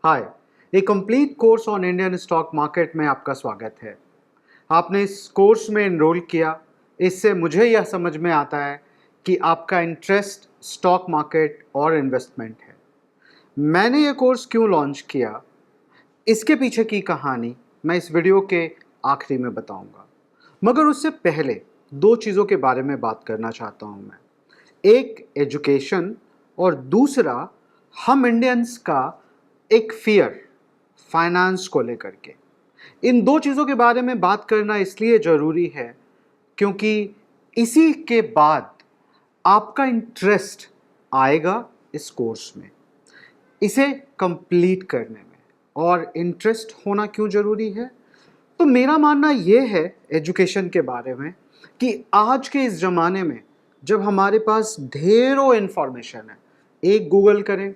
हाय, एक complete course on Indian stock market में आपका स्वागत है। आपने इस कोर्स में एनरोल किया, इससे मुझे यह समझ में आता है कि आपका इंटरेस्ट स्टॉक मार्केट और इन्वेस्टमेंट है। मैंने यह कोर्स क्यों लॉन्च किया, इसके पीछे की कहानी मैं इस वीडियो के आखिरी में बताऊंगा। मगर उससे पहले दो चीज़ों के बारे में बात करना चाहता हूं मैं। एक एजुकेशन और दूसरा हम इंडियंस का एक फियर फाइनेंस को लेकर के। इन दो चीज़ों के बारे में बात करना इसलिए ज़रूरी है क्योंकि इसी के बाद आपका इंटरेस्ट आएगा इस कोर्स में, इसे कंप्लीट करने में। और इंटरेस्ट होना क्यों ज़रूरी है? तो मेरा मानना यह है एजुकेशन के बारे में कि आज के इस ज़माने में जब हमारे पास ढेरों इन्फॉर्मेशन है, एक गूगल करें,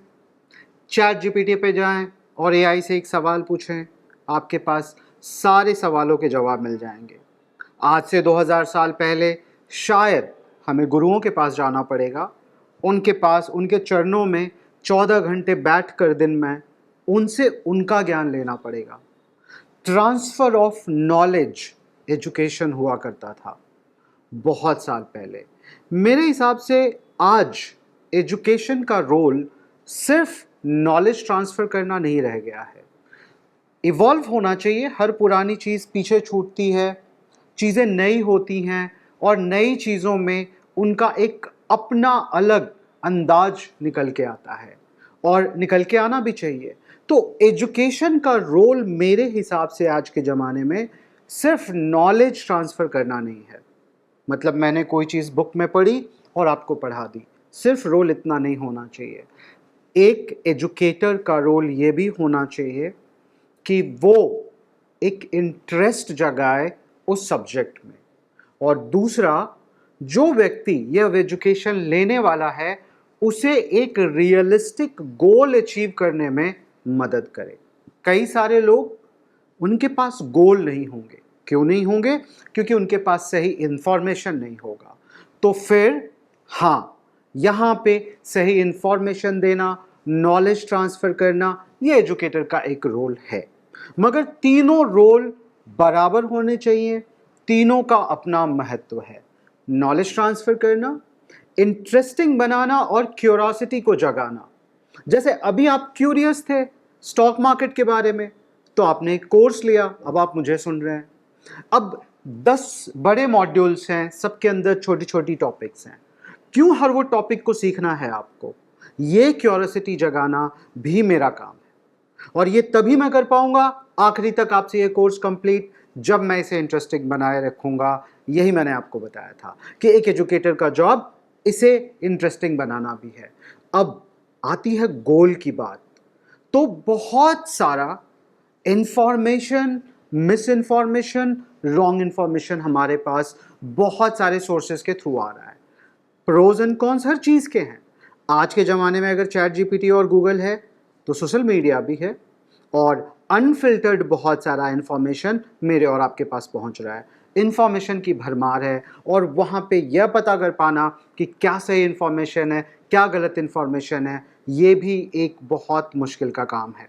चैट जीपीटी पे जाएं और एआई से एक सवाल पूछें, आपके पास सारे सवालों के जवाब मिल जाएंगे। आज से 2000 साल पहले शायद हमें गुरुओं के पास जाना पड़ेगा, उनके पास उनके चरणों में 14 घंटे बैठ कर दिन में उनसे उनका ज्ञान लेना पड़ेगा। ट्रांसफ़र ऑफ नॉलेज एजुकेशन हुआ करता था बहुत साल पहले। मेरे हिसाब से आज एजुकेशन का रोल सिर्फ नॉलेज ट्रांसफ़र करना नहीं रह गया है, इवॉल्व होना चाहिए। हर पुरानी चीज़ पीछे छूटती है, चीज़ें नई होती हैं और नई चीज़ों में उनका एक अपना अलग अंदाज निकल के आता है और निकल के आना भी चाहिए। तो एजुकेशन का रोल मेरे हिसाब से आज के ज़माने में सिर्फ नॉलेज ट्रांसफ़र करना नहीं है। मतलब मैंने कोई चीज़ बुक में पढ़ी और आपको पढ़ा दी, सिर्फ रोल इतना नहीं होना चाहिए। एक एजुकेटर का रोल ये भी होना चाहिए कि वो एक इंटरेस्ट जगाए उस सब्जेक्ट में, और दूसरा जो व्यक्ति यह एजुकेशन लेने वाला है उसे एक रियलिस्टिक गोल अचीव करने में मदद करे। कई सारे लोग, उनके पास गोल नहीं होंगे। क्यों नहीं होंगे? क्योंकि उनके पास सही इंफॉर्मेशन नहीं होगा। तो फिर हाँ, यहाँ पे सही इंफॉर्मेशन देना, नॉलेज ट्रांसफ़र करना, ये एजुकेटर का एक रोल है। मगर तीनों रोल बराबर होने चाहिए, तीनों का अपना महत्व है। नॉलेज ट्रांसफ़र करना, इंटरेस्टिंग बनाना और क्यूरोसिटी को जगाना। जैसे अभी आप क्यूरियस थे स्टॉक मार्केट के बारे में, तो आपने एक कोर्स लिया, अब आप मुझे सुन रहे हैं। अब 10 बड़े मॉड्यूल्स हैं, सबके अंदर छोटी छोटी टॉपिक्स हैं। क्यों हर वो टॉपिक को सीखना है आपको? ये क्यूरियोसिटी जगाना भी मेरा काम है, और ये तभी मैं कर पाऊंगा आखिरी तक आपसे ये कोर्स कंप्लीट, जब मैं इसे इंटरेस्टिंग बनाए रखूंगा। यही मैंने आपको बताया था कि एक एजुकेटर का जॉब इसे इंटरेस्टिंग बनाना भी है। अब आती है गोल की बात। तो बहुत सारा information, miss information, wrong information हमारे पास बहुत सारे सोर्सेज के थ्रू आ रहा है। प्रोज एंड कॉन्स हर चीज़ के हैं। आज के ज़माने में अगर चैट जीपीटी और गूगल है तो सोशल मीडिया भी है, और अनफिल्टर्ड बहुत सारा इन्फॉर्मेशन मेरे और आपके पास पहुंच रहा है। इन्फॉर्मेशन की भरमार है, और वहाँ पे यह पता कर पाना कि क्या सही इन्फॉर्मेशन है, क्या गलत इन्फॉर्मेशन है, ये भी एक बहुत मुश्किल का काम है।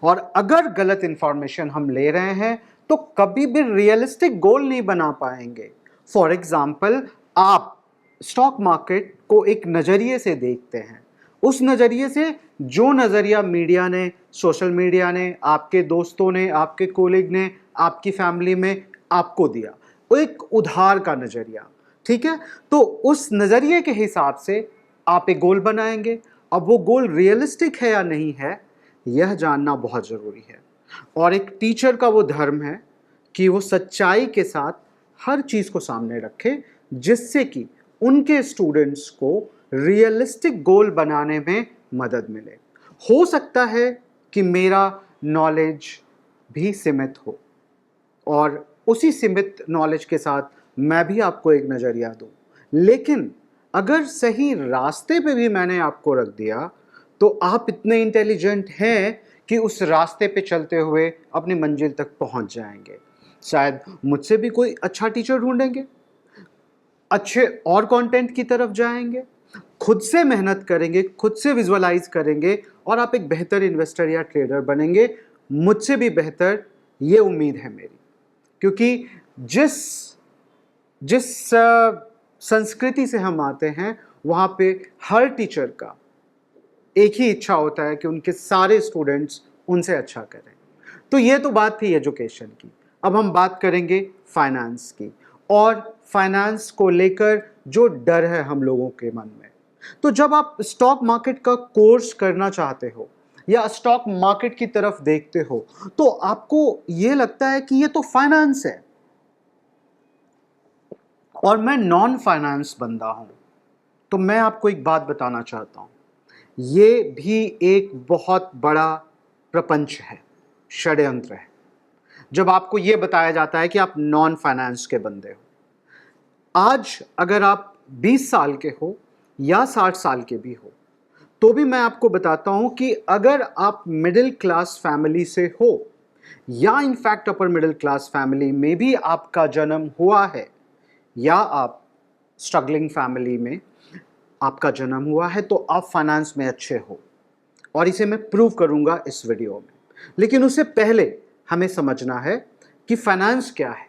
और अगर गलत इन्फॉर्मेशन हम ले रहे हैं तो कभी भी रियलिस्टिक गोल नहीं बना पाएंगे। फॉर एग्जाम्पल, आप स्टॉक मार्केट को एक नज़रिए से देखते हैं, उस नज़रिए से जो नज़रिया मीडिया ने, सोशल मीडिया ने, आपके दोस्तों ने, आपके कोलिग ने, आपकी फैमिली में आपको दिया, वो एक उधार का नज़रिया, ठीक है? तो उस नज़रिए के हिसाब से आप एक गोल बनाएंगे। अब वो गोल रियलिस्टिक है या नहीं है, यह जानना बहुत ज़रूरी है। और एक टीचर का वो धर्म है कि वो सच्चाई के साथ हर चीज़ को सामने रखे, जिससे कि उनके स्टूडेंट्स को रियलिस्टिक गोल बनाने में मदद मिले। हो सकता है कि मेरा नॉलेज भी सीमित हो, और उसी सीमित नॉलेज के साथ मैं भी आपको एक नज़रिया दूं, लेकिन अगर सही रास्ते पे भी मैंने आपको रख दिया तो आप इतने इंटेलिजेंट हैं कि उस रास्ते पे चलते हुए अपनी मंजिल तक पहुंच जाएंगे। शायद मुझसे भी कोई अच्छा टीचर ढूंढेंगे, अच्छे और कंटेंट की तरफ जाएंगे, खुद से मेहनत करेंगे, खुद से विजुअलाइज करेंगे और आप एक बेहतर इन्वेस्टर या ट्रेडर बनेंगे, मुझसे भी बेहतर, ये उम्मीद है मेरी। क्योंकि जिस जिस संस्कृति से हम आते हैं वहाँ पे हर टीचर का एक ही इच्छा होता है कि उनके सारे स्टूडेंट्स उनसे अच्छा करें। तो ये तो बात थी एजुकेशन की। अब हम बात करेंगे फाइनेंस की, और फाइनेंस को लेकर जो डर है हम लोगों के मन में। तो जब आप स्टॉक मार्केट का कोर्स करना चाहते हो या स्टॉक मार्केट की तरफ देखते हो तो आपको ये लगता है कि ये तो फाइनेंस है और मैं नॉन फाइनेंस बंदा हूं। तो मैं आपको एक बात बताना चाहता हूं, ये भी एक बहुत बड़ा प्रपंच है, षड्यंत्र है। जब आपको यह बताया जाता है कि आप नॉन फाइनेंस के बंदे हो, आज अगर आप 20 साल के हो या 60 साल के भी हो, तो भी मैं आपको बताता हूं कि अगर आप मिडिल क्लास फैमिली से हो या in fact upper middle class family में भी आपका जन्म हुआ है, या आप स्ट्रगलिंग फैमिली में आपका जन्म हुआ है, तो आप फाइनेंस में अच्छे हो, और इसे मैं प्रूव करूंगा इस वीडियो में। लेकिन उससे पहले हमें समझना है कि फाइनेंस क्या है।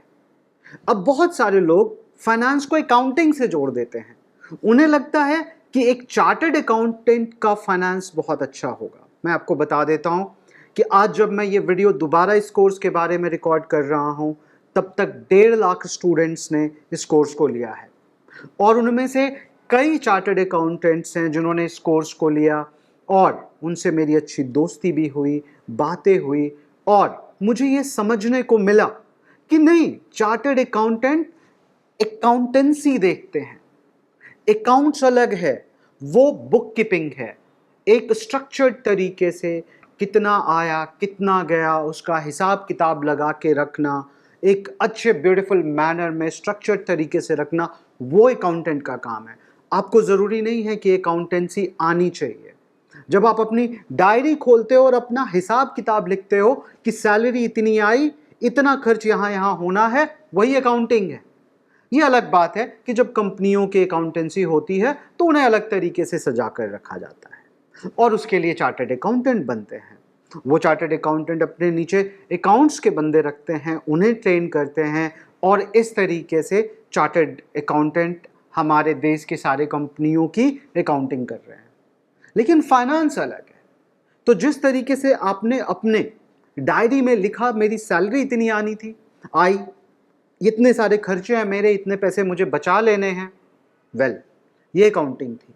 अब बहुत सारे लोग फाइनेंस को अकाउंटिंग से जोड़ देते हैं। उन्हें लगता है कि एक चार्टर्ड अकाउंटेंट का फाइनेंस बहुत अच्छा होगा। मैं आपको बता देता हूं कि आज जब मैं ये वीडियो दोबारा इस कोर्स के बारे में रिकॉर्ड कर रहा हूं, तब तक 1.5 लाख स्टूडेंट्स ने इस कोर्स को लिया है, और उनमें से कई चार्टर्ड अकाउंटेंट्स हैं जिन्होंने इस कोर्स को लिया, और उनसे मेरी अच्छी दोस्ती भी हुई, बातें हुई, और मुझे ये समझने को मिला कि नहीं, चार्टर्ड अकाउंटेंट अकाउंटेंसी देखते हैं, अकाउंट्स अलग है, वो बुक कीपिंग है। एक स्ट्रक्चर्ड तरीके से कितना आया कितना गया उसका हिसाब किताब लगा के रखना, एक अच्छे ब्यूटीफुल मैनर में स्ट्रक्चर्ड तरीके से रखना, वो अकाउंटेंट का काम है। आपको ज़रूरी नहीं है कि अकाउंटेंसी आनी चाहिए। जब आप अपनी डायरी खोलते हो और अपना हिसाब किताब लिखते हो कि सैलरी इतनी आई, इतना खर्च यहाँ यहाँ होना है, वही अकाउंटिंग है। ये अलग बात है कि जब कंपनियों की अकाउंटेंसी होती है तो उन्हें अलग तरीके से सजा कर रखा जाता है, और उसके लिए चार्टर्ड अकाउंटेंट बनते हैं। वो चार्टर्ड अकाउंटेंट अपने नीचे अकाउंट्स के बंदे रखते हैं, उन्हें ट्रेन करते हैं, और इस तरीके से चार्टर्ड अकाउंटेंट हमारे देश के सारे कंपनियों की अकाउंटिंग कर रहे हैं। लेकिन फाइनेंस अलग है। तो जिस तरीके से आपने अपने डायरी में लिखा मेरी सैलरी इतनी आनी थी, आई, इतने सारे खर्चे हैं मेरे, इतने पैसे मुझे बचा लेने हैं, वेल, ये अकाउंटिंग थी।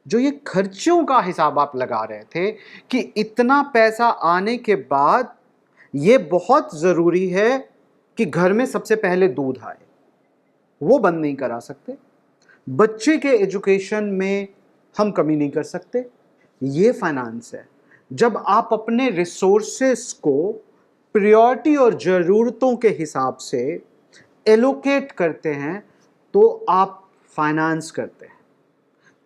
जो ये खर्चों का हिसाब आप लगा रहे थे कि इतना पैसा आने के बाद ये बहुत ज़रूरी है कि घर में सबसे पहले दूध आए, वो बंद नहीं करा सकते। बच्चे के एजुकेशन में हम कमी नहीं कर सकते, ये फाइनेंस है। जब आप अपने रिसोर्सेस को प्रायोरिटी और ज़रूरतों के हिसाब से एलोकेट करते हैं तो आप फाइनेंस करते हैं,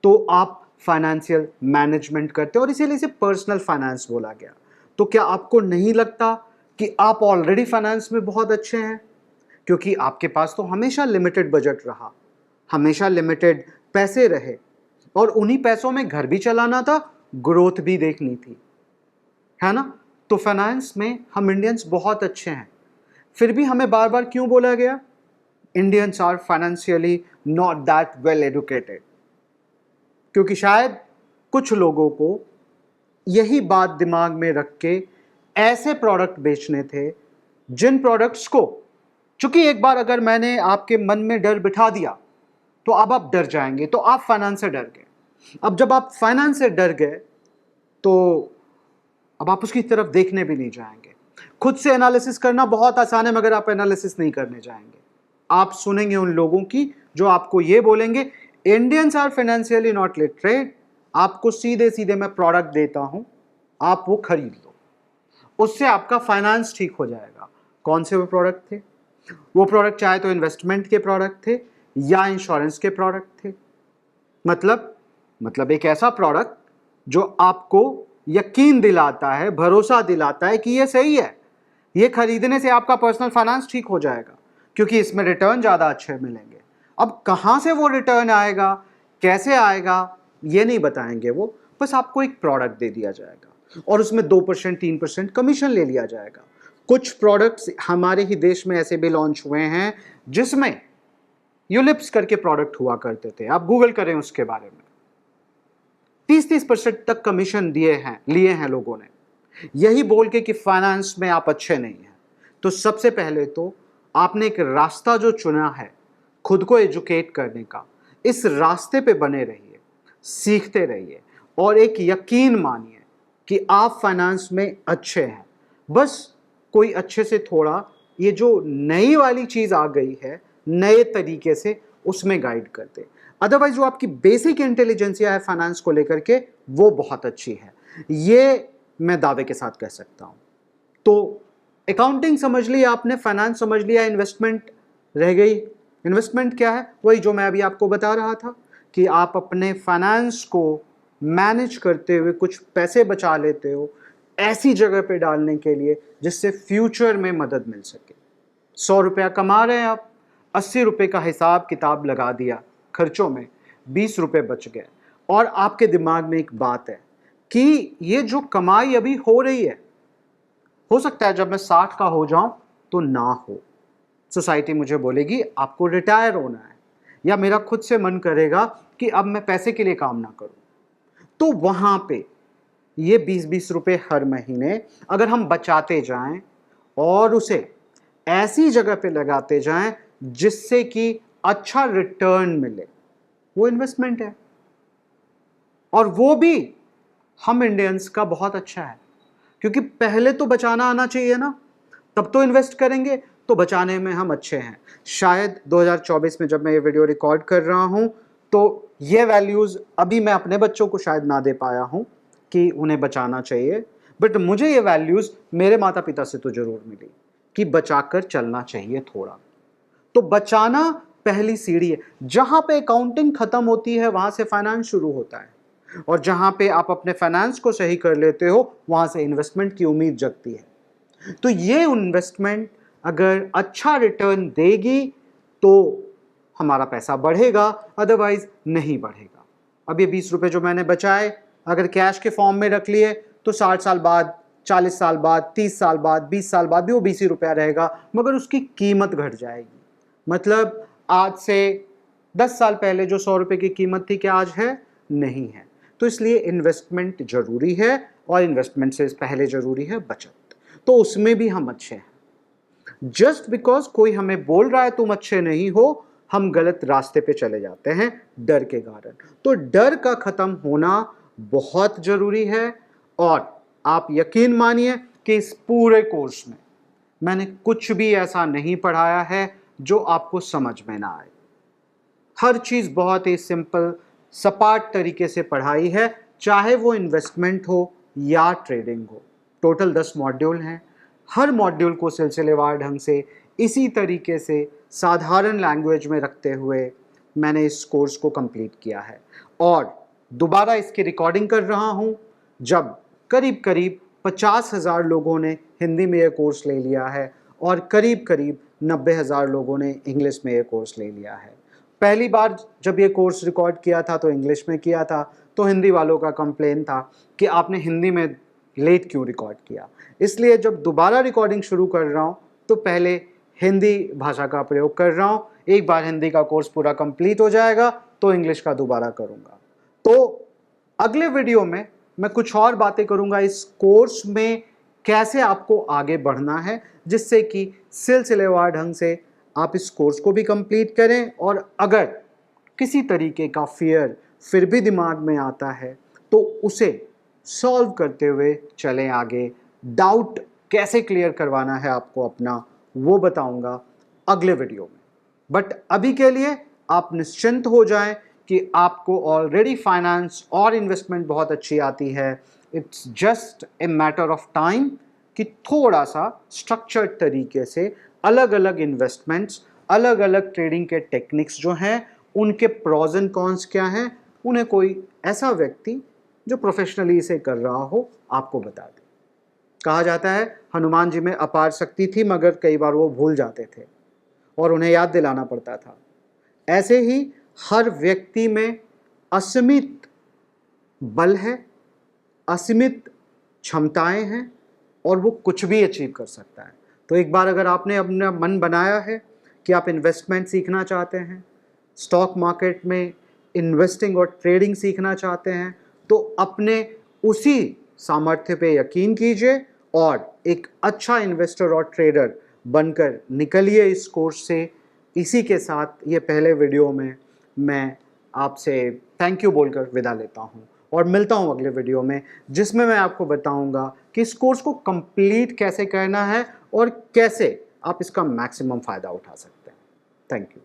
तो आप फाइनेंशियल मैनेजमेंट करते हैं, और इसीलिए इसे पर्सनल फाइनेंस बोला गया। तो क्या आपको नहीं लगता कि आप ऑलरेडी फाइनेंस में बहुत अच्छे हैं? क्योंकि आपके पास तो हमेशा लिमिटेड बजट रहा, हमेशा लिमिटेड पैसे रहे, और उन्हीं पैसों में घर भी चलाना था, ग्रोथ भी देखनी थी, है ना? तो फाइनेंस में हम इंडियंस बहुत अच्छे हैं। फिर भी हमें बार बार क्यों बोला गया Indians are financially not that well educated? क्योंकि शायद कुछ लोगों को यही बात दिमाग में रख के ऐसे प्रोडक्ट बेचने थे जिन प्रोडक्ट्स को, चूंकि एक बार अगर मैंने आपके मन में डर बिठा दिया तो अब आप डर जाएंगे, तो आप फाइनेंस से डर गए। अब जब आप फाइनेंस से डर गए तो अब आप उसकी तरफ देखने भी नहीं जाएंगे। खुद से एनालिसिस करना बहुत आसान है, मगर आप एनालिसिस नहीं करने जाएंगे। आप सुनेंगे उन लोगों की जो आपको ये बोलेंगे Indians are financially not literate, आपको सीधे सीधे मैं प्रोडक्ट देता हूं, आप वो खरीद लो, उससे आपका फाइनेंस ठीक हो जाएगा। कौन से वो प्रोडक्ट थे? वो प्रोडक्ट चाहे तो इन्वेस्टमेंट के प्रोडक्ट थे या इंश्योरेंस के प्रोडक्ट थे। मतलब एक ऐसा प्रोडक्ट जो आपको यकीन दिलाता है, भरोसा दिलाता है कि ये सही है, ये खरीदने से आपका पर्सनल फाइनेंस ठीक हो जाएगा, क्योंकि इसमें रिटर्न ज़्यादा अच्छे मिलेंगे। अब कहाँ से वो रिटर्न आएगा, कैसे आएगा, ये नहीं बताएंगे वो, बस आपको एक प्रोडक्ट दे दिया जाएगा। और उसमें 2% 3% कमीशन ले लिया जाएगा। कुछ प्रोडक्ट्स हमारे ही देश में ऐसे भी लॉन्च हुए हैं जिसमें यूलिप्स करके प्रोडक्ट हुआ करते थे, आप गूगल करें उसके बारे में। 30-30% तक कमीशन लिए हैं लोगों ने, यही बोल के कि फाइनेंस में आप अच्छे नहीं हैं। तो सबसे पहले तो आपने एक रास्ता जो चुना है खुद को एजुकेट करने का, इस रास्ते पे बने रहिए, सीखते रहिए और एक यकीन मानिए कि आप फाइनेंस में अच्छे हैं। बस कोई अच्छे से थोड़ा ये जो नई वाली चीज आ गई है नए तरीके से उसमें गाइड करते, अदरवाइज जो आपकी बेसिक इंटेलिजेंसिया है फाइनेंस को लेकर के वो बहुत अच्छी है, ये मैं दावे के साथ कह सकता हूं। तो अकाउंटिंग समझ लिया आपने, फाइनेंस समझ लिया, इन्वेस्टमेंट रह गई। इन्वेस्टमेंट क्या है? वही जो मैं अभी आपको बता रहा था कि आप अपने फाइनेंस को मैनेज करते हुए कुछ पैसे बचा लेते हो ऐसी जगह पे डालने के लिए जिससे फ्यूचर में मदद मिल सके। 100 रुपया कमा रहे हैं आप, 80 रुपये का हिसाब किताब लगा दिया खर्चों में, 20 रुपये बच गए और आपके दिमाग में एक बात है कि ये जो कमाई अभी हो रही है, हो सकता है जब मैं 60 का हो जाऊं तो ना हो, सोसाइटी मुझे बोलेगी आपको रिटायर होना है, या मेरा खुद से मन करेगा कि अब मैं पैसे के लिए काम ना करूं। तो वहां पे ये 20-20 रुपए हर महीने अगर हम बचाते जाएं और उसे ऐसी जगह पे लगाते जाएं जिससे कि अच्छा रिटर्न मिले, वो इन्वेस्टमेंट है। और वो भी हम इंडियंस का बहुत अच्छा है, क्योंकि पहले तो बचाना आना चाहिए ना, तब तो इन्वेस्ट करेंगे। तो बचाने में हम अच्छे हैं। शायद 2024 में जब मैं ये वीडियो रिकॉर्ड कर रहा हूं तो ये वैल्यूज अभी मैं अपने बच्चों को शायद ना दे पाया हूं कि उन्हें बचाना चाहिए, बट मुझे ये वैल्यूज मेरे माता पिता से तो जरूर मिली कि बचाकर चलना चाहिए थोड़ा। तो बचाना पहली सीढ़ी है। जहां पे अकाउंटिंग खत्म होती है वहां से फाइनेंस शुरू होता है, और जहां पे आप अपने फाइनेंस को सही कर लेते हो वहां से इन्वेस्टमेंट की उम्मीद जगती है। तो ये इन्वेस्टमेंट अगर अच्छा रिटर्न देगी तो हमारा पैसा बढ़ेगा, अदरवाइज नहीं बढ़ेगा। अब ये 20 रुपए जो मैंने बचाए अगर कैश के फॉर्म में रख लिए तो 60 साल बाद, 40 साल बाद, 30 साल बाद, 20 साल बाद भी वो 20 ही रुपया रहेगा, मगर उसकी कीमत घट जाएगी। मतलब आज से 10 साल पहले जो 100 रुपए की कीमत थी क्या आज है? नहीं है। तो इसलिए इन्वेस्टमेंट जरूरी है, और इन्वेस्टमेंट से पहले जरूरी है बचत। तो उसमें भी हम अच्छे हैं। जस्ट बिकॉज कोई हमें बोल रहा है तुम अच्छे नहीं हो, हम गलत रास्ते पे चले जाते हैं डर के कारण। तो डर का खत्म होना बहुत जरूरी है। और आप यकीन मानिए कि इस पूरे कोर्स में मैंने कुछ भी ऐसा नहीं पढ़ाया है जो आपको समझ में ना आए। हर चीज बहुत ही सिंपल सपाट तरीके से पढ़ाई है, चाहे वो इन्वेस्टमेंट हो या ट्रेडिंग हो। टोटल 10 मॉड्यूल हैं। हर मॉड्यूल को सिलसिलेवार ढंग से इसी तरीके से साधारण लैंग्वेज में रखते हुए मैंने इस कोर्स को कंप्लीट किया है, और दोबारा इसकी रिकॉर्डिंग कर रहा हूं जब करीब करीब 50,000 लोगों ने हिंदी में यह कोर्स ले लिया है और करीब करीब 90,000 लोगों ने इंग्लिश में यह कोर्स ले लिया है। पहली बार जब ये कोर्स रिकॉर्ड किया था तो इंग्लिश में किया था, तो हिंदी वालों का कंप्लेन था कि आपने हिंदी में लेट क्यों रिकॉर्ड किया। इसलिए जब दोबारा रिकॉर्डिंग शुरू कर रहा हूँ तो पहले हिंदी भाषा का प्रयोग कर रहा हूँ। एक बार हिंदी का कोर्स पूरा कंप्लीट हो जाएगा तो इंग्लिश का दोबारा करूँगा। तो अगले वीडियो में मैं कुछ और बातें करूँगा इस कोर्स में कैसे आपको आगे बढ़ना है, जिससे कि सिलसिलेवार ढंग से आप इस कोर्स को भी कंप्लीट करें। और अगर किसी तरीके का फियर फिर भी दिमाग में आता है तो उसे सॉल्व करते हुए चलें आगे। डाउट कैसे क्लियर करवाना है आपको अपना, वो बताऊंगा अगले वीडियो में। बट अभी के लिए आप निश्चिंत हो जाएं कि आपको ऑलरेडी फाइनेंस और इन्वेस्टमेंट बहुत अच्छी आती है। It's just a matter of time कि थोड़ा सा स्ट्रक्चर्ड तरीके से अलग अलग इन्वेस्टमेंट्स, अलग अलग ट्रेडिंग के टेक्निक्स जो हैं उनके प्रॉज एंड कॉन्स क्या हैं, उन्हें कोई ऐसा व्यक्ति जो प्रोफेशनली इसे कर रहा हो आपको बता दे। कहा जाता है हनुमान जी में अपार शक्ति थी मगर कई बार वो भूल जाते थे और उन्हें याद दिलाना पड़ता था। ऐसे ही हर व्यक्ति में असीमित बल है, असीमित क्षमताएं हैं और वो कुछ भी अचीव कर सकता है। तो एक बार अगर आपने अपना मन बनाया है कि आप इन्वेस्टमेंट सीखना चाहते हैं, स्टॉक मार्केट में इन्वेस्टिंग और ट्रेडिंग सीखना चाहते हैं, तो अपने उसी सामर्थ्य पे यकीन कीजिए और एक अच्छा इन्वेस्टर और ट्रेडर बनकर निकलिए इस कोर्स से। इसी के साथ ये पहले वीडियो में मैं आपसे थैंक यू बोलकर विदा लेता हूँ और मिलता हूँ अगले वीडियो में, जिसमें मैं आपको बताऊँगा कि इस कोर्स को कंप्लीट कैसे करना है और कैसे आप इसका मैक्सिमम फ़ायदा उठा सकते हैं। Thank you.